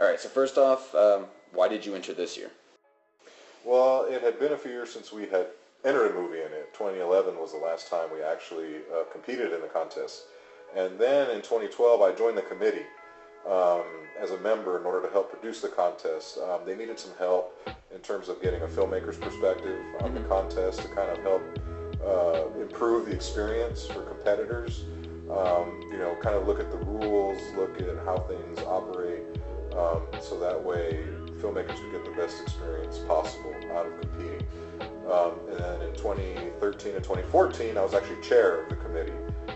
All right, so first off, why did you enter this year? Well, it had been a few years since we had entered a movie in it. 2011 was the last time we actually competed in the contest. And then in 2012, I joined the committee as a member in order to help produce the contest. They needed some help in terms of getting a filmmaker's perspective on the contest to kind of help improve the experience for competitors. You know, kind of look at the rules, look at how things operate, so that way filmmakers could get the best experience possible out of competing. And then in 2013 and 2014, I was actually chair of the committee,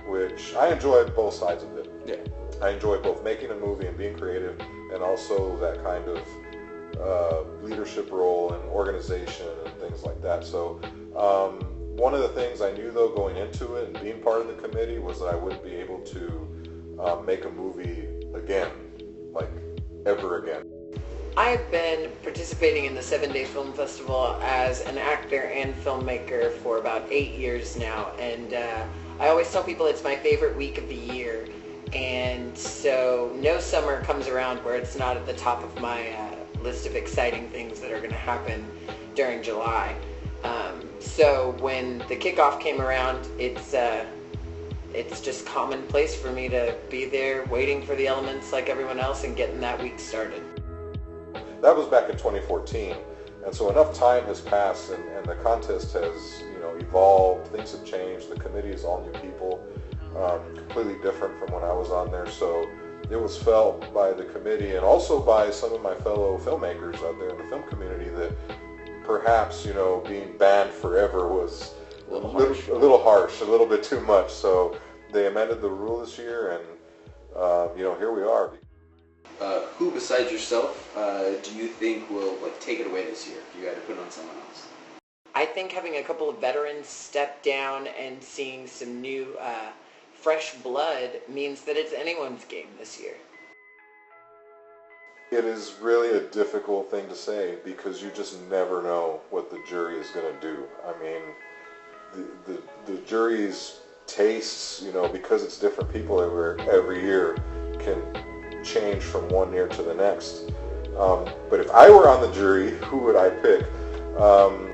which I enjoyed both sides of it. Yeah. I enjoyed both making a movie and being creative, and also that kind of leadership role and organization and things like that. So one of the things I knew, though, going into it and being part of the committee was that I wouldn't be able to make a movie again, like ever again. I've been participating in the 7-Day Film Festival as an actor and filmmaker for about 8 years now, and I always tell people it's my favorite week of the year, and so no summer comes around where it's not at the top of my list of exciting things that are going to happen during July. So when the kickoff came around, it's just commonplace for me to be there waiting for the elements like everyone else and getting that week started. That was back in 2014, and so enough time has passed, and the contest has, you know, evolved. Things have changed. The committee is all new people, completely different from when I was on there. So it was felt by the committee and also by some of my fellow filmmakers out there in the film community that perhaps, you know, being banned forever was a little harsh, a little bit too much. So they amended the rule this year, and you know, here we are. Who besides yourself do you think will take it away this year if you had to put it on someone else? I think having a couple of veterans step down and seeing some new fresh blood means that it's anyone's game this year. It is really a difficult thing to say because you just never know what the jury is going to do. I mean, the jury's tastes, you know, because it's different people every year, can change from one year to the next. But if I were on the jury, who would I pick?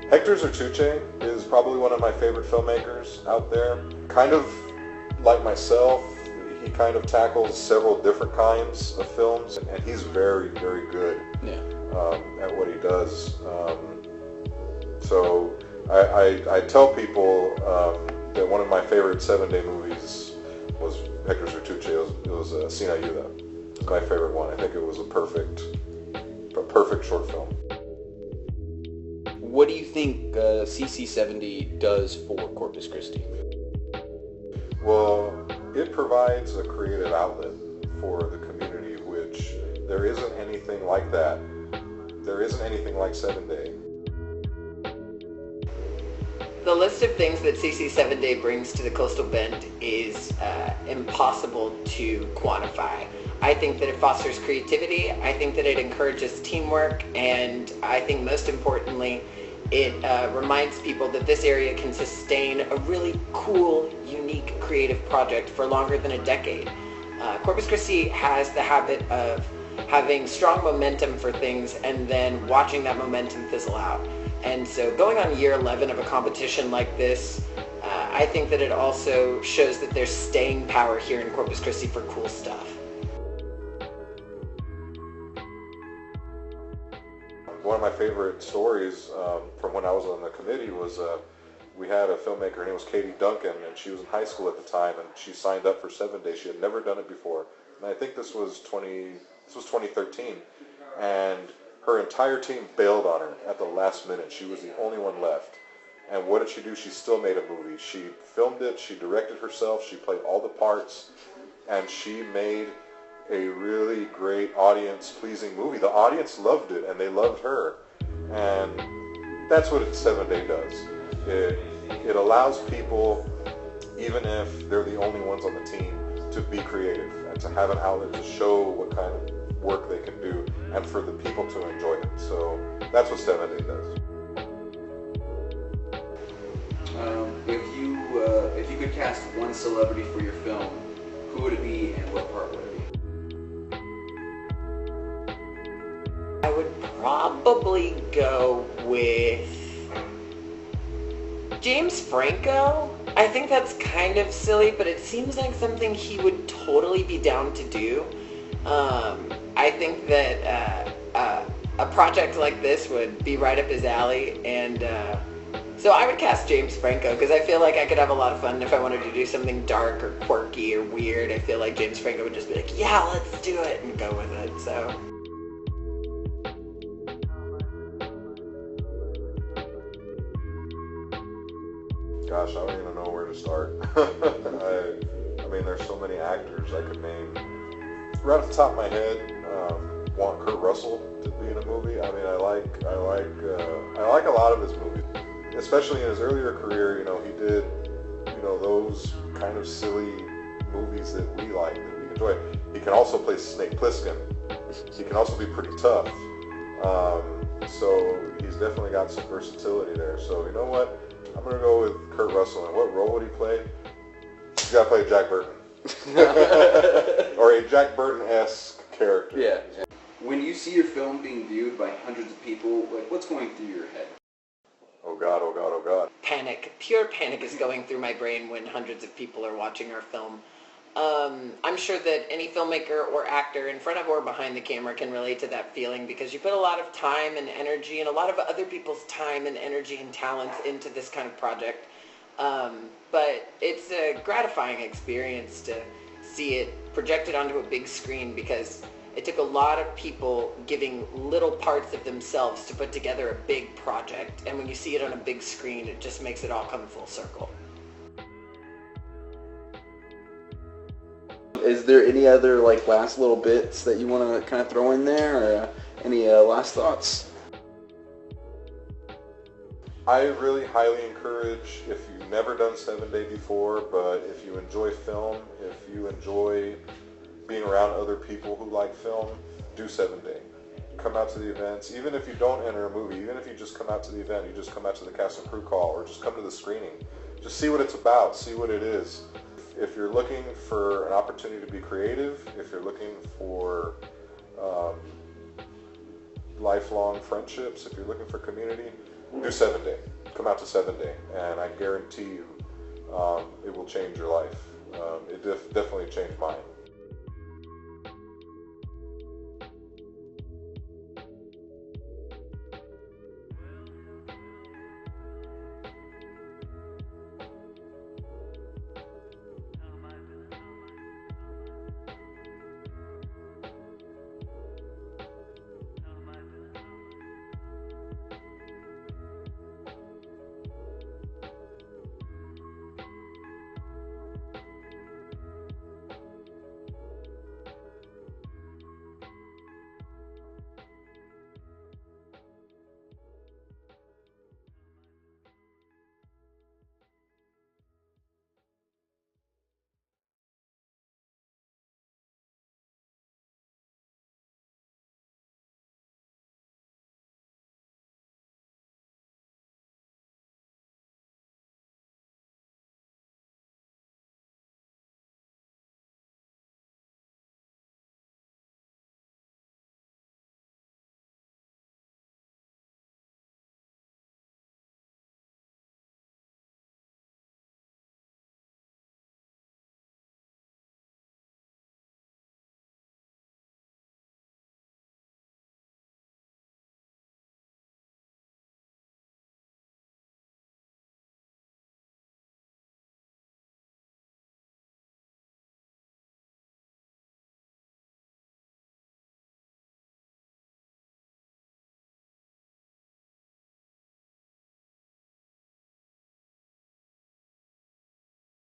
Hector Zertuche is probably one of my favorite filmmakers out there. Kind of like myself, he kind of tackles several different kinds of films, and he's very, very good at what he does. So I tell people that one of my favorite 7-Day movies was Hector Zertuche. It was Sin Ayuda. It's my favorite one. I think it was a perfect short film. What do you think CC70 does for Corpus Christi? Well, it provides a creative outlet for the community, which there isn't anything like that. There isn't anything like 7-Day. The list of things that CC 7-Day brings to the Coastal Bend is impossible to quantify. I think that it fosters creativity, I think that it encourages teamwork, and I think most importantly, it reminds people that this area can sustain a really cool, unique, creative project for longer than a decade. Corpus Christi has the habit of having strong momentum for things and then watching that momentum fizzle out. And so going on year 11 of a competition like this, I think that it also shows that there's staying power here in Corpus Christi for cool stuff. One of my favorite stories from when I was on the committee was we had a filmmaker, her name was Katie Duncan, and she was in high school at the time, and she signed up for 7-Day. She had never done it before, and I think this was 2013, and her entire team bailed on her at the last minute. She was the only one left. And what did she do? She still made a movie. She filmed it, she directed herself, she played all the parts, and she made a really great audience-pleasing movie. The audience loved it, and they loved her. And that's what 7-Day does. It allows people, even if they're the only ones on the team, to be creative and to have an outlet to show what kind of work they can do and for the people to enjoy it. So that's what 7-Day does. If you could cast one celebrity for your film, who would it be and what part would it be? I would probably go with James Franco. I think that's kind of silly, but it seems like something he would totally be down to do. I think that a project like this would be right up his alley, and so I would cast James Franco because I feel like I could have a lot of fun if I wanted to do something dark or quirky or weird. I feel like James Franco would just be like, yeah, let's do it, and go with it. So. Gosh, I don't even know where to start. I mean, there's so many actors I could name. Right off the top of my head, want Kurt Russell to be in a movie. I mean, I like a lot of his movies, especially in his earlier career. You know, he did, you know, those kind of silly movies that we like, that we enjoy. He can also play Snake Plissken. He can also be pretty tough. So he's definitely got some versatility there. So you know what? I'm gonna go with Kurt Russell. And what role would he play? He's gotta play Jack Burton. Or a Jack Burton-esque character. Yeah. When you see your film being viewed by hundreds of people, like, what's going through your head? Oh God, oh God, oh God. Panic. Pure panic is going through my brain when hundreds of people are watching our film. I'm sure that any filmmaker or actor in front of or behind the camera can relate to that feeling, because you put a lot of time and energy and a lot of other people's time and energy and talents into this kind of project. But it's a gratifying experience to see it projected onto a big screen, because it took a lot of people giving little parts of themselves to put together a big project. And when you see it on a big screen, it just makes it all come full circle. Is there any other, like, last little bits that you want to kind of throw in there, or any last thoughts? I really highly encourage, if you've never done 7 Day before, but if you enjoy film, if you enjoy being around other people who like film, do 7 Day. Come out to the events. Even if you don't enter a movie, even if you just come out to the event, you just come out to the cast and crew call, or just come to the screening. Just see what it's about, see what it is. If you're looking for an opportunity to be creative, if you're looking for lifelong friendships, if you're looking for community, do 7 Day. Come out to 7 Day, and I guarantee you it will change your life. It definitely changed mine.